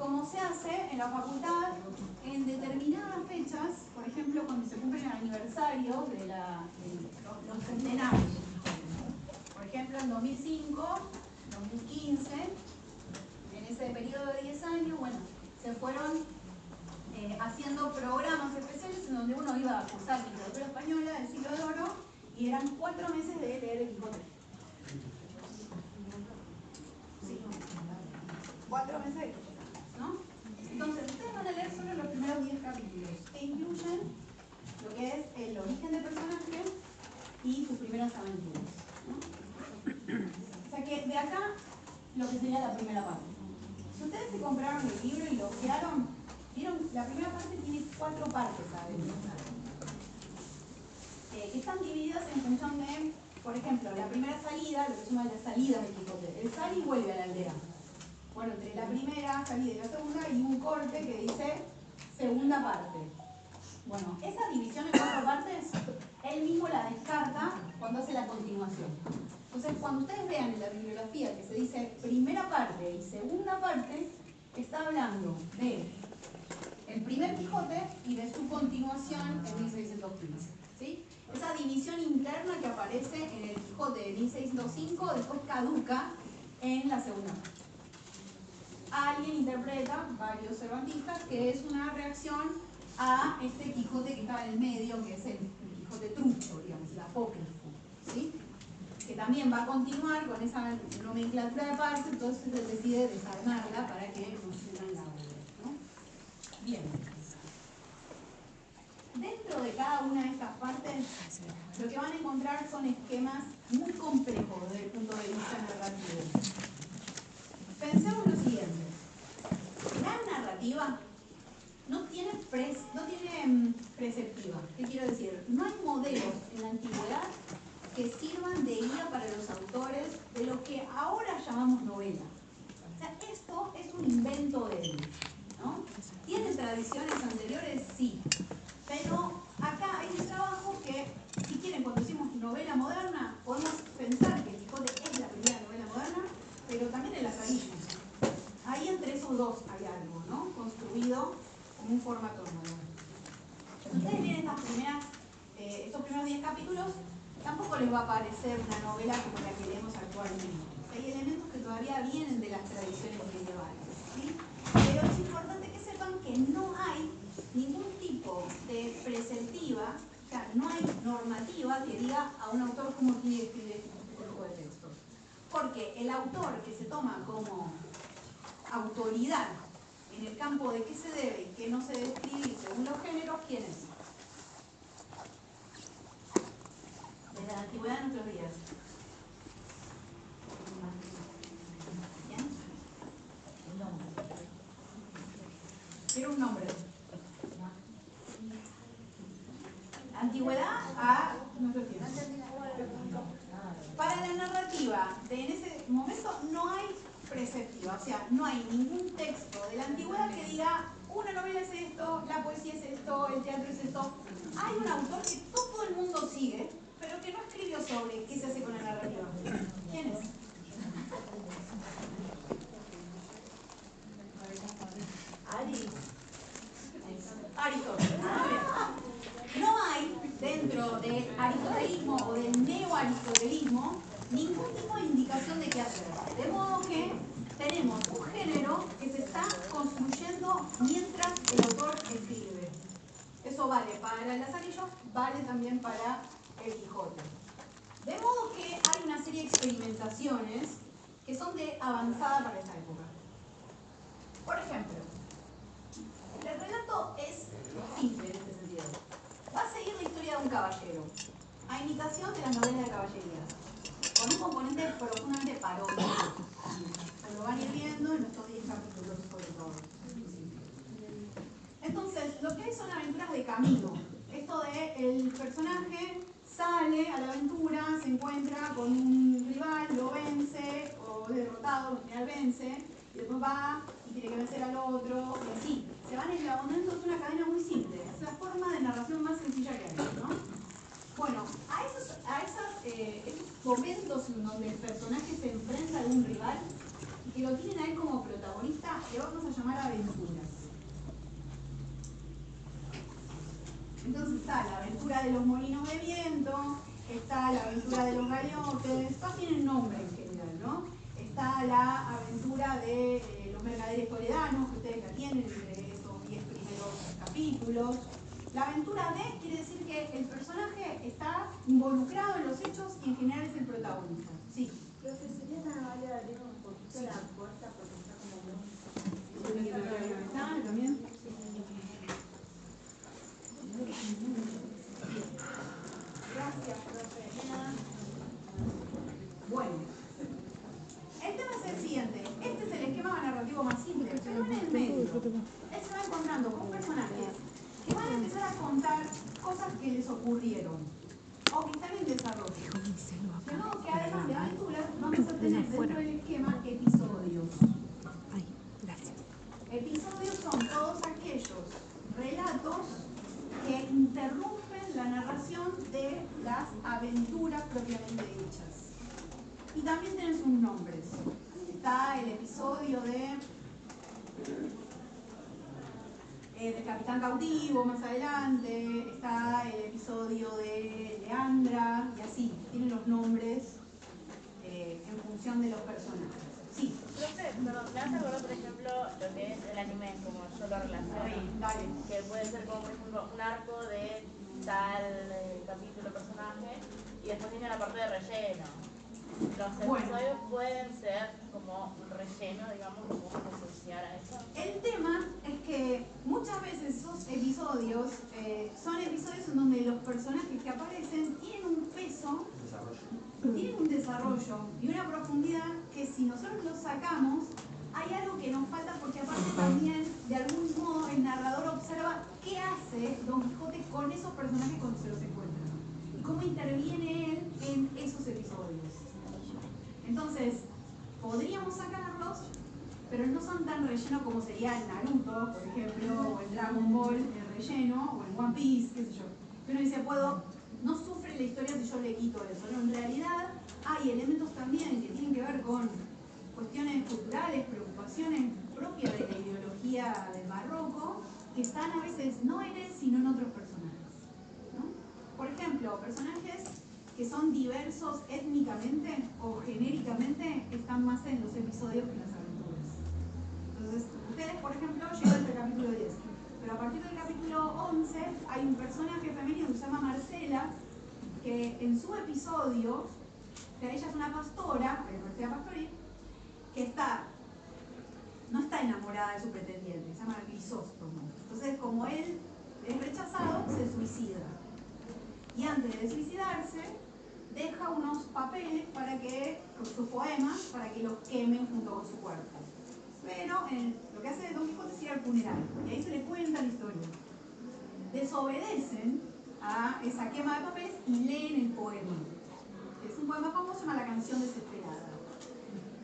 Como se hace en la facultad en determinadas fechas, por ejemplo, cuando se cumplen aniversarios de los centenarios. Por ejemplo, en 2005, 2015, en ese periodo de 10 años, bueno, se fueron haciendo programas especiales en donde uno iba a cursar literatura española del siglo de oro y eran 4 meses de leer el Quijote. Sí, 4 meses de Quijote, ¿no? Entonces, ustedes van a leer solo los primeros 10 capítulos que incluyen lo que es el origen del personaje y sus primeras aventuras, ¿no? O sea que de acá lo que sería la primera parte. Si ustedes se compraron el libro y lo ojearon, vieron, la primera parte tiene 4 partes, ¿sabes? Que están divididas en función de, por ejemplo, la primera salida, lo que se llama la salida del Quijote. Él sale y vuelve a la aldea. Bueno, entre la primera salida y la segunda hay un corte que dice segunda parte. Bueno, esa división en 4 partes, él mismo la descarta cuando hace la continuación. Entonces, cuando ustedes vean en la bibliografía que se dice primera parte y segunda parte, está hablando de el primer Quijote y de su continuación en 1615. ¿Sí? Esa división interna que aparece en el Quijote de 1605 después caduca en la segunda parte. Alguien interpreta, varios cervantistas, que es una reacción a este Quijote que estaba en el medio, que es el Quijote trucho, digamos, el apócrifo, ¿sí? Que también va a continuar con esa nomenclatura de partes, entonces se decide desarmarla para que nos unan la obra, ¿no? Bien. Dentro de cada una de estas partes, lo que van a encontrar son esquemas muy complejos desde el punto de vista narrativo. Pensemos lo siguiente. La narrativa no tiene preceptiva. ¿Qué quiero decir? No hay modelos en la antigüedad que sirvan de guía para los autores de lo que ahora llamamos novela. O sea, esto es un invento de él, ¿no? ¿Tiene tradiciones anteriores? Sí. Pero acá hay un trabajo que, si quieren, cuando decimos novela moderna, podemos pensar que el Quijote es la primera novela moderna, pero también el Lazarillo. Ahí entre esos dos hay algo, ¿no? Construido como un formato nuevo. Si ustedes miren estos primeros 10 capítulos, tampoco les va a parecer una novela como la que leemos actualmente. Hay elementos que todavía vienen de las tradiciones medievales, ¿sí? Pero es importante que sepan que no hay ningún tipo de preceptiva, o sea, no hay normativa que diga a un autor cómo tiene que escribir este tipo de textos. Porque el autor que se toma como autoridad en el campo de qué se debe y qué no se debe escribir según los géneros, ¿quién es? Desde la antigüedad a nuestros días. ¿Quién? Un nombre. Quiero un nombre. Antigüedad a nuestros días. Para la narrativa de en ese momento no hay preceptiva, o sea, no hay ningún texto de la antigüedad que diga una novela es esto, la poesía es esto, el teatro es esto. Hay un autor que todo el mundo sigue, pero que no escribió sobre qué se hace con la narrativa. ¿Quién es? Aristóteles. No hay dentro del aristotelismo o del neoaristotelismo ningún tipo de indicación de qué hacer. De modo que tenemos un género que se está construyendo mientras el autor escribe. Eso vale para el Lazarillo, vale también para el Quijote. De modo que hay una serie de experimentaciones que son de avanzada para esa época. Por ejemplo, el relato es simple en este sentido. Va a seguir la historia de un caballero, a imitación de las novelas de caballería, con un componente profundamente paródico. Se lo van a ir viendo en estos 10 capítulos, sobre todo. Entonces, lo que hay son aventuras de camino. Esto de el personaje sale a la aventura, se encuentra con un rival, lo vence, o derrotado, al final vence, y después va y tiene que vencer al otro, y así. Se van eslabonando, es una cadena muy simple. Es la forma de narración más sencilla que hay, ¿no? Bueno, a esos momentos en donde el personaje se enfrenta a un rival y que lo tienen a él como protagonista, le vamos a llamar aventuras. Entonces está la aventura de los molinos de viento, está la aventura de los galeotes, todas tienen nombre en general, ¿no? Está la aventura de los mercaderes toledanos, que ustedes la tienen entre esos 10 primeros capítulos. La aventura de quiere decir que el personaje está involucrado en los hechos y en general es el protagonista. Sí. Lo que sería tan amable de abrir un poquito la puerta porque está como muy... ¿También? Gracias, profe. Bueno, el tema es el siguiente. Este es el esquema narrativo más simple, pero en el medio él se va encontrando con personajes que van a empezar a contar cosas que les ocurrieron o que están en desarrollo. De modo que además de aventuras vamos a tener dentro del esquema episodios. Episodios son todos aquellos relatos que interrumpen la narración narración de las aventuras propiamente dichas. Y también tienen sus nombres. Está el episodio de Capitán Cautivo más adelante, está el episodio de Leandra, y así, tienen los nombres en función de los personajes. Sí. Profe, perdón, me hace acordar, por ejemplo, lo que es el anime, como yo lo relaciono. Dale. Que puede ser como, por ejemplo, un arco de tal capítulo, personaje, y después tiene la parte de relleno. Los episodios pueden ser como un relleno, digamos, como asociar a eso. El tema es que muchas veces esos episodios son episodios en donde los personajes que aparecen tienen un peso, tienen un desarrollo y una profundidad que si nosotros los sacamos, hay algo que nos falta, porque aparte también, de algún modo, el narrador observa qué hace Don Quijote con esos personajes cuando se los encuentra y cómo interviene él en esos episodios. Entonces, podríamos sacarlos, pero no son tan relleno como sería el Naruto, por ejemplo, o el Dragon Ball, el relleno, o el One Piece, qué sé yo. Uno dice, no sufre la historia si yo le quito eso. No, en realidad hay elementos también que tienen que ver con cuestiones culturales, preocupaciones propias de la ideología del barroco, que están a veces no en él, sino en otros personajes, ¿no? Por ejemplo, personajes que son diversos étnicamente o genéricamente están más en los episodios que en las aventuras. Entonces, ustedes, por ejemplo, llegan hasta el capítulo 10, pero a partir del capítulo 11 hay un personaje femenino que se llama Marcela, que en su episodio, que ella es una pastora, Marcela Pastori, que no está enamorada de su pretendiente, se llama Grisóstomo. Entonces, como él es rechazado, se suicida. Y antes de suicidarse, deja unos papeles con sus poemas, para que los quemen junto con su cuerpo. Pero lo que hace Don Quijote es ir al funeral, y ahí se le cuenta la historia. Desobedecen a esa quema de papeles y leen el poema. Es un poema famoso, se llama La canción desesperada.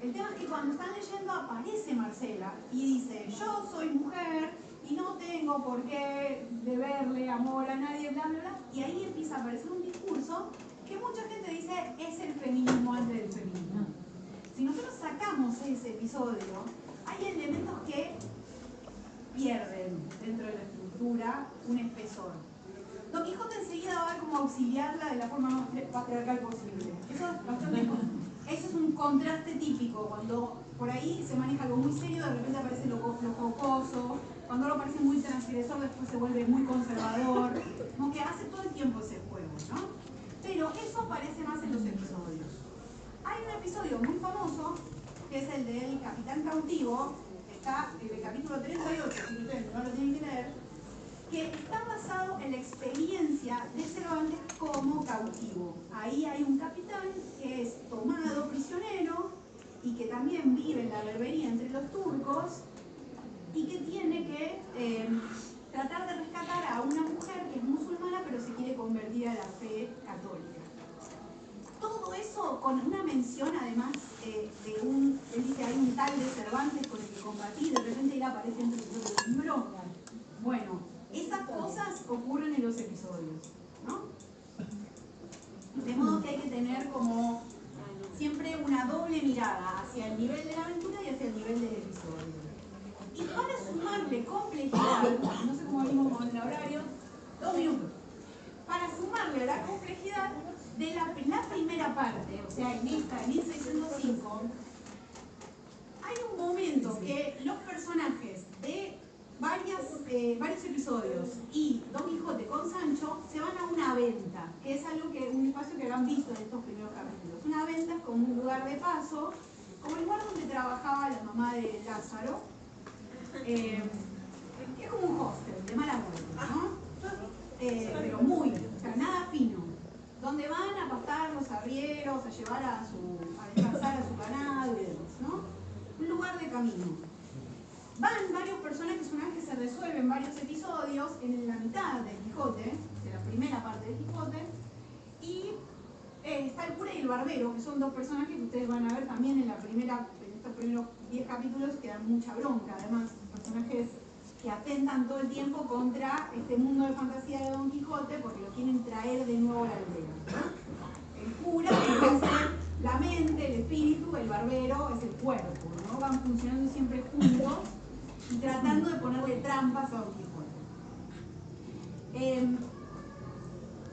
El tema es que cuando están leyendo aparece Marcela y dice, yo soy mujer y no tengo por qué deberle amor a nadie, bla, bla, bla. Y ahí empieza a aparecer un discurso que mucha gente dice es el feminismo antes del feminismo. Si nosotros sacamos ese episodio, hay elementos que pierden dentro de la estructura un espesor. Don Quijote enseguida va a ver cómo auxiliarla de la forma más patriarcal posible. Eso es un contraste típico, cuando por ahí se maneja algo muy serio, de repente aparece lo jocoso, cuando algo parece muy transgresor, después se vuelve muy conservador, como que hace todo el tiempo ese juego, ¿no? Pero eso aparece más en los episodios. Hay un episodio muy famoso, que es el del Capitán Cautivo, que está en el capítulo 38, si ustedes no lo tienen que leer, que está basado en la experiencia de Cervantes como cautivo. Ahí hay un capitán que es tomado prisionero y que también vive en la berbería entre los turcos y que tiene que tratar de rescatar a una mujer que es musulmana pero se quiere convertir a la fe católica. Todo eso con una mención además él dice hay un tal de Cervantes con el que combatí, de repente él aparece entre los libros. Bueno, esas cosas ocurren en los episodios, ¿no? De modo que hay que tener como siempre una doble mirada hacia el nivel de la aventura y hacia el nivel del episodio. Y para sumarle complejidad, no sé cómo venimos con el horario, 2 minutos. Para sumarle la complejidad de la primera parte, o sea, en esta, en 1605, hay un momento que los personajes de varios episodios y Don Quijote con Sancho se van a una venta, que es un espacio que han visto en estos primeros capítulos. Una venta es como un lugar de paso, como el lugar donde trabajaba la mamá de Lázaro, es como un hostel de mala muerte, ¿no? Pero o sea, nada fino, donde van a pastar los arrieros, a llevar a descansar a su ganado y demás, ¿no? Un lugar de camino. Van varios personajes, una vez que se resuelven varios episodios, en la mitad del Quijote, de la primera parte del Quijote, y está el cura y el barbero, que son dos personajes que ustedes van a ver también en estos primeros 10 capítulos, que dan mucha bronca, además, personajes que atentan todo el tiempo contra este mundo de fantasía de Don Quijote porque lo quieren traer de nuevo a la aldea, ¿no? El cura es la mente, el espíritu, el barbero es el cuerpo, ¿no? Van funcionando siempre juntos y tratando de ponerle trampas a Don Quijote.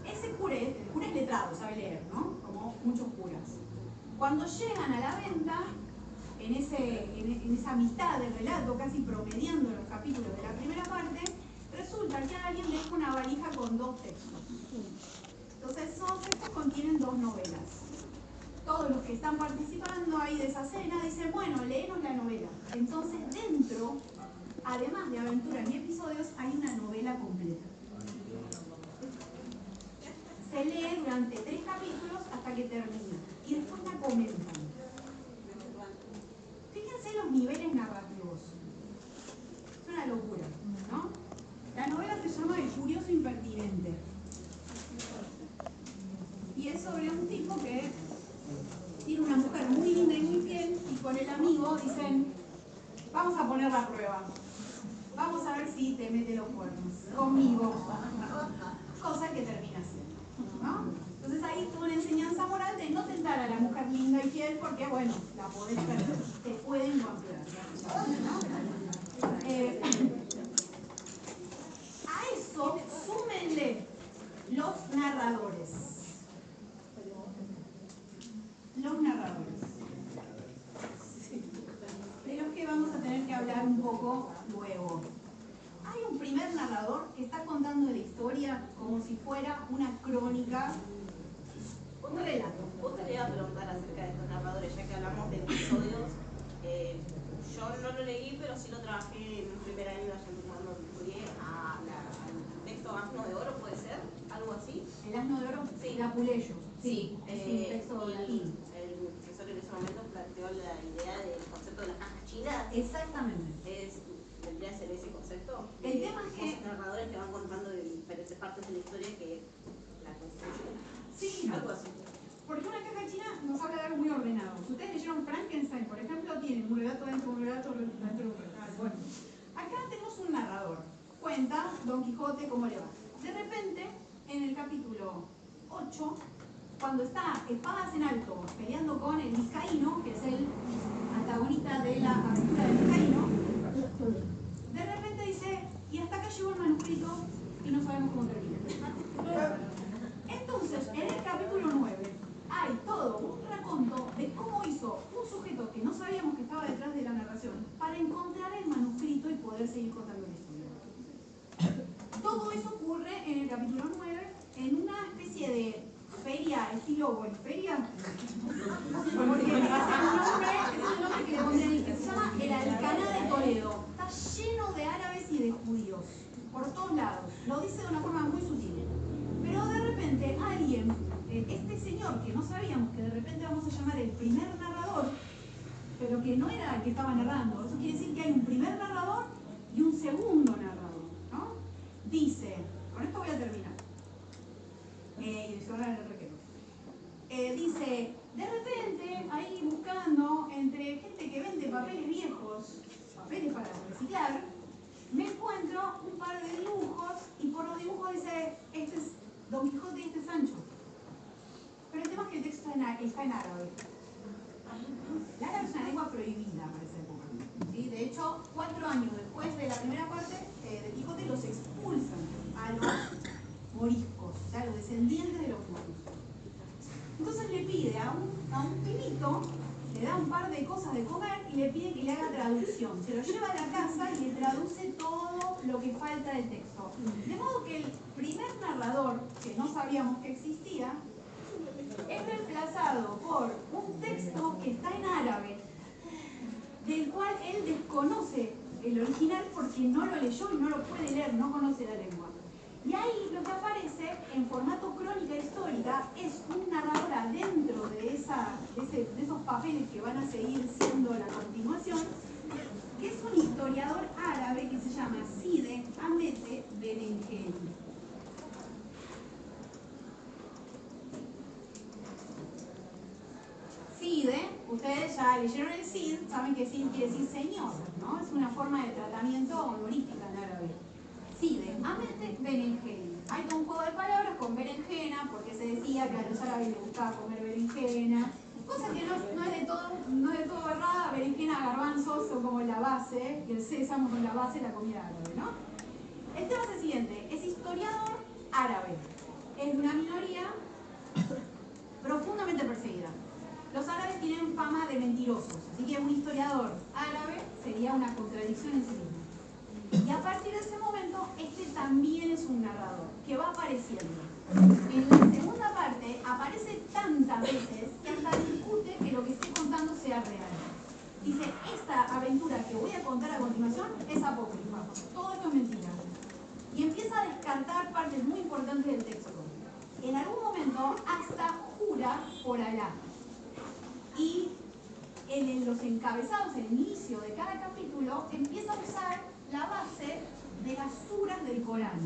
Ese cura, el cura es letrado, sabe leer, ¿no? Como muchos curas. Cuando llegan a la venta, en esa mitad del relato, casi promediando los capítulos de la primera parte, resulta que alguien deja una valija con 2 textos. Entonces esos textos contienen 2 novelas. Todos los que están participando ahí de esa cena dicen, bueno, léenos la novela. Entonces dentro, además de aventuras y episodios, hay una novela completa. Se lee durante 3 capítulos hasta que termina. Y después la comentan. Fíjense los niveles narrativos. Es una locura, ¿no? La novela se llama El curioso impertinente. Y es sobre un tipo que tiene una mujer muy linda y muy fiel y con el amigo dicen, vamos a poner la prueba. Vamos a ver si te mete los cuernos conmigo. Cosa que termina siendo, ¿no? Entonces ahí tuvo una enseñanza moral de no tentar a la mujer linda y fiel porque, bueno, la podés perder, te pueden golpear, ¿no? A eso súmenle los narradores. Los narradores. De los que vamos a tener que hablar un poco luego. Hay un primer narrador que está contando la historia como si fuera una crónica, un relato. Vos te iba a preguntar acerca de estos narradores, ya que hablamos de episodios. Yo no lo leí, pero sí lo trabajé en un primer año allá cuando estudié al texto Asno de Oro, ¿puede ser? ¿Algo así? El Asno de Oro, Sí. Lapuleyo. Sí, es un texto latín. El profesor en ese momento planteó la idea del concepto de las cajas chinas. Exactamente. ¿Vendría a ser ese concepto? El tema es que... Los narradores que van contando de diferentes partes de la historia que la construyen. Sí, Algo así. porque una caja china nos habla de algo muy ordenado. Si ustedes leyeron Frankenstein, por ejemplo, tienen un relato dentro de un relato dentro de un relato. Bueno, acá tenemos un narrador. Cuenta Don Quijote cómo le va. De repente, en el capítulo 8, cuando está espadas en alto peleando con el vizcaíno, que es el antagonista de la aventura del vizcaíno, de repente dice, y hasta acá llegó el manuscrito y no sabemos cómo termina. Entonces, en el capítulo 9 hay todo un raconto de cómo hizo un sujeto que no sabíamos que estaba detrás de la narración para encontrar el manuscrito y poder seguir contando la historia. Todo eso ocurre en el capítulo 9 en una especie de feria, estilo Boliferia, porque ese es el nombre que le pondrían, que se llama el Alcaná de Toledo. Está lleno de árabes y de judíos, por todos lados. Lo dice de una forma muy sutil. Pero de repente alguien, este señor que no sabíamos que de repente vamos a llamar el primer narrador, pero que no era el que estaba narrando, eso quiere decir que hay un primer narrador y un segundo narrador, ¿no? Dice, con esto voy a terminar, y se van a ver el requero. Dice, de repente, ahí buscando entre gente que vende papeles viejos, papeles para reciclar, me encuentro un par de dibujos y por los dibujos dice, este es Don Quijote y este es Sancho. Pero el tema es que el texto está en árabe. El árabe es una lengua prohibida para esa época. ¿Sí? De hecho, 4 años después de la primera parte de Quijote los expulsan a los moriscos, o sea, los descendientes de los moros. Entonces le pide a un pibito, le da un par de cosas de comer y le pide que le haga traducción. Se lo lleva a la casa y le traduce todo lo que falta del texto. De modo que el primer narrador, que no sabíamos que existía, es reemplazado por un texto que está en árabe, del cual él desconoce el original porque no lo leyó y no lo puede leer, no conoce la lengua. Y ahí lo que aparece en formato crónica histórica es un narrador adentro de esos papeles que van a seguir siendo la continuación, que es un historiador árabe que se llama Side Hamete Benengeli. Side, ustedes ustedes ya leyeron el Cid, saben que Cid quiere decir señor, ¿no? Es una forma de tratamiento honorífica en árabe. Cide, amete, berenjena. Hay todo un juego de palabras con berenjena, porque se decía que a los árabes les gustaba comer berenjena. Cosa que no es de todo errada, berenjena, garbanzos son como la base, y el sésamo son la base de la comida árabe, ¿no? El tema es el siguiente, es historiador árabe. Es de una minoría profundamente perseguida. Los árabes tienen fama de mentirosos, así que un historiador árabe sería una contradicción en sí mismo. Y a partir de ese momento, este también es un narrador, que va apareciendo. En la segunda parte aparece tantas veces que hasta discute que lo que esté contando sea real. Dice, esta aventura que voy a contar a continuación es apócrifa, todo esto es mentira. Y empieza a descartar partes muy importantes del texto. En algún momento hasta jura por Alá. Y en los encabezados, en el inicio de cada capítulo, empieza a usar la base de las suras del Corán.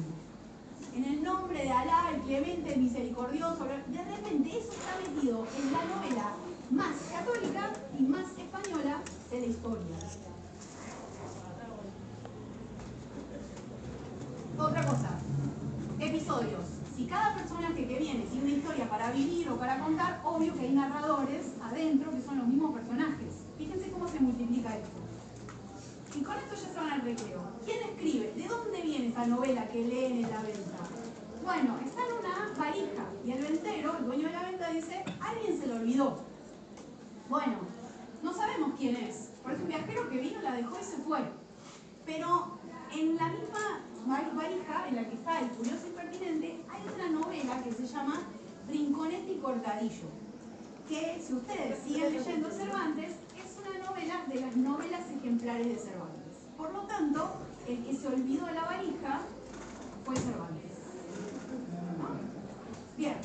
En el nombre de Alá, el clemente, el misericordioso, de repente eso está metido en la novela más católica y más española de la historia. Otra cosa, episodios. Si cada personaje que viene tiene una historia para vivir o para contar, obvio que hay narradores adentro que son los mismos personajes. Fíjense cómo se multiplica esto. Y con esto ya se van al recreo. ¿Quién escribe? ¿De dónde viene esa novela que leen en la venta? Bueno, está en una valija y el ventero, el dueño de la venta, dice, alguien se lo olvidó. Bueno, no sabemos quién es. Por eso un viajero que vino la dejó y se fue. Pero en la misma valija en la que está el curioso y pertinente, hay otra novela que se llama Rinconete y Cortadillo, que si ustedes siguen leyendo Cervantes, es una novela de las novelas ejemplares de Cervantes. Por lo tanto, el que se olvidó de la valija fue Cervantes. ¿No? Bien.